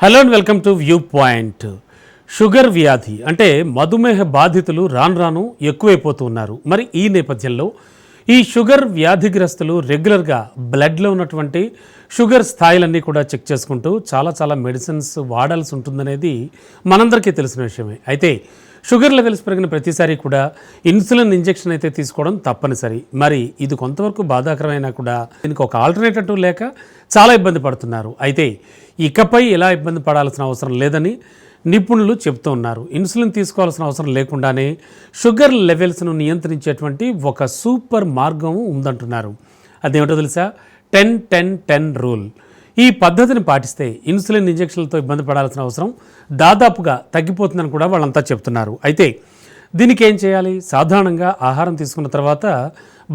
Hello and welcome to view point. Sugar వ్యాధి అంటే మధుమేహ బాధితులు రాను రాను ఎక్కువైపోతూ ఉన్నారు. మరి ఈ నేపథ్యంలో ఈ షుగర్ వ్యాధిగ్రస్తులు రెగ్యులర్గా బ్లడ్లో ఉన్నటువంటి షుగర్ స్థాయిలన్నీ కూడా చెక్ చేసుకుంటూ చాలా మెడిసిన్స్ వాడాల్సి ఉంటుందనేది మనందరికీ తెలిసిన విషయమే. అయితే షుగర్ లెవెల్స్ పెరిగిన ప్రతిసారి కూడా ఇన్సులిన్ ఇంజెక్షన్ అయితే తీసుకోవడం తప్పనిసరి. మరి ఇది కొంతవరకు బాధాకరమైనా కూడా దీనికి ఒక ఆల్టర్నేటివ్ లేక చాలా ఇబ్బంది పడుతున్నారు. అయితే ఇకపై ఎలా ఇబ్బంది పడాల్సిన అవసరం లేదని నిపుణులు చెబుతూ ఉన్నారు. ఇన్సులిన్ తీసుకోవాల్సిన అవసరం లేకుండానే షుగర్ లెవెల్స్ను నియంత్రించేటువంటి ఒక సూపర్ మార్గం ఉందంటున్నారు. అదేమిటో తెలుసా? 10-10-10 రూల్. ఈ పద్ధతిని పాటిస్తే ఇన్సులిన్ ఇంజెక్షన్లతో ఇబ్బంది పడాల్సిన అవసరం దాదాపుగా తగ్గిపోతుందని కూడా వాళ్ళంతా చెప్తున్నారు. అయితే దీనికి ఏం చేయాలి? సాధారణంగా ఆహారం తీసుకున్న తర్వాత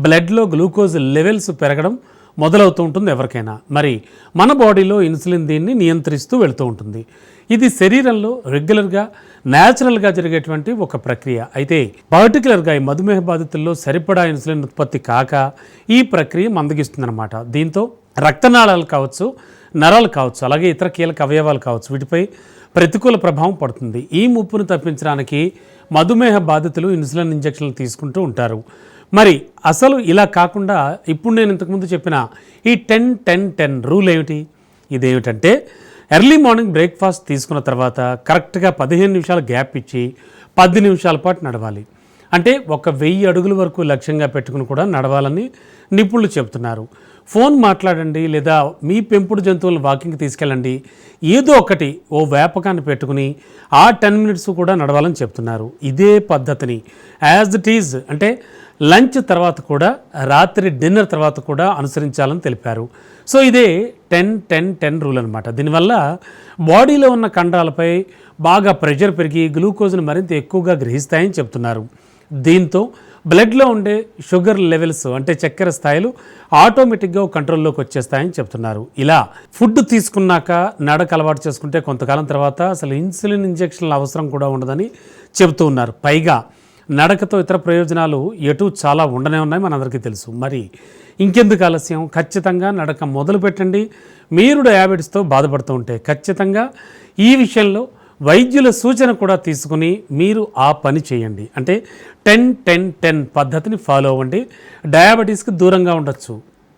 బ్లడ్లో గ్లూకోజ్ లెవెల్స్ పెరగడం మొదలవుతూ ఉంటుంది ఎవరికైనా. మరి మన బాడీలో ఇన్సులిన్ దీన్ని నియంత్రిస్తూ వెళుతూ ఉంటుంది. ఇది శరీరంలో రెగ్యులర్గా న్యాచురల్గా జరిగేటువంటి ఒక ప్రక్రియ. అయితే పర్టికులర్గా ఈ మధుమేహ బాధితుల్లో సరిపడా ఇన్సులిన్ ఉత్పత్తి కాక ఈ ప్రక్రియ మందగిస్తుందన్నమాట. దీంతో రక్తనాళాలు కావచ్చు, నరాలు కావచ్చు, అలాగే ఇతర కీలక అవయవాలు కావచ్చు, వీటిపై ప్రతికూల ప్రభావం పడుతుంది. ఈ ముప్పును తప్పించడానికి మధుమేహ బాధితులు ఇన్సులిన్ ఇంజెక్షన్లు తీసుకుంటూ ఉంటారు. మరి అసలు ఇలా కాకుండా ఇప్పుడు నేను ఇంతకుముందు చెప్పిన ఈ 10-10-10 రూల్ ఏమిటి? ఇదేమిటంటే ఎర్లీ మార్నింగ్ బ్రేక్ఫాస్ట్ తీసుకున్న తర్వాత కరెక్ట్గా 15 నిమిషాలు గ్యాప్ ఇచ్చి 10 నిమిషాల పాటు నడవాలి. అంటే 1000 అడుగుల వరకు లక్ష్యంగా పెట్టుకుని కూడా నడవాలని నిపుణులు చెబుతున్నారు. ఫోన్ మాట్లాడండి లేదా మీ పెంపుడు జంతువులను వాకింగ్కి తీసుకెళ్ళండి. ఏదో ఒకటి ఓ వ్యాపకాన్ని పెట్టుకుని ఆ 10 మినిట్స్ కూడా నడవాలని చెప్తున్నారు. ఇదే పద్ధతిని యాజ్ ఇట్ ఈజ్ అంటే లంచ్ తర్వాత కూడా, రాత్రి డిన్నర్ తర్వాత కూడా అనుసరించాలని తెలిపారు. సో ఇదే 10-10-10 రూల్ అనమాట. దీనివల్ల బాడీలో ఉన్న కండరాలపై బాగా ప్రెషర్ పెరిగి గ్లూకోజ్ను మరింత ఎక్కువగా గ్రహిస్తాయని చెప్తున్నారు. దీంతో బ్లడ్లో ఉండే షుగర్ లెవెల్స్ అంటే చక్కెర స్థాయిలు ఆటోమేటిక్గా కంట్రోల్లోకి వచ్చేస్తాయని చెప్తున్నారు. ఇలా ఫుడ్ తీసుకున్నాక నడక అలవాటు చేసుకుంటే కొంతకాలం తర్వాత అసలు ఇన్సులిన్ ఇంజెక్షన్ల అవసరం కూడా ఉండదని చెబుతూ ఉన్నారు. పైగా నడకతో ఇతర ప్రయోజనాలు ఎటు చాలా ఉండనే ఉన్నాయి, మనందరికీ తెలుసు. మరి ఇంకెందుకు ఆలస్యం? ఖచ్చితంగా నడక మొదలు పెట్టండి. మీరు డయాబెటీస్తో బాధపడుతూ ఉంటే ఖచ్చితంగా ఈ విషయంలో వైద్యుల సూచన కూడా తీసుకుని మీరు ఆ పని చేయండి. అంటే 10-10-10 పద్ధతిని ఫాలో అవ్వండి. డయాబెటీస్కి దూరంగా ఉండొచ్చు.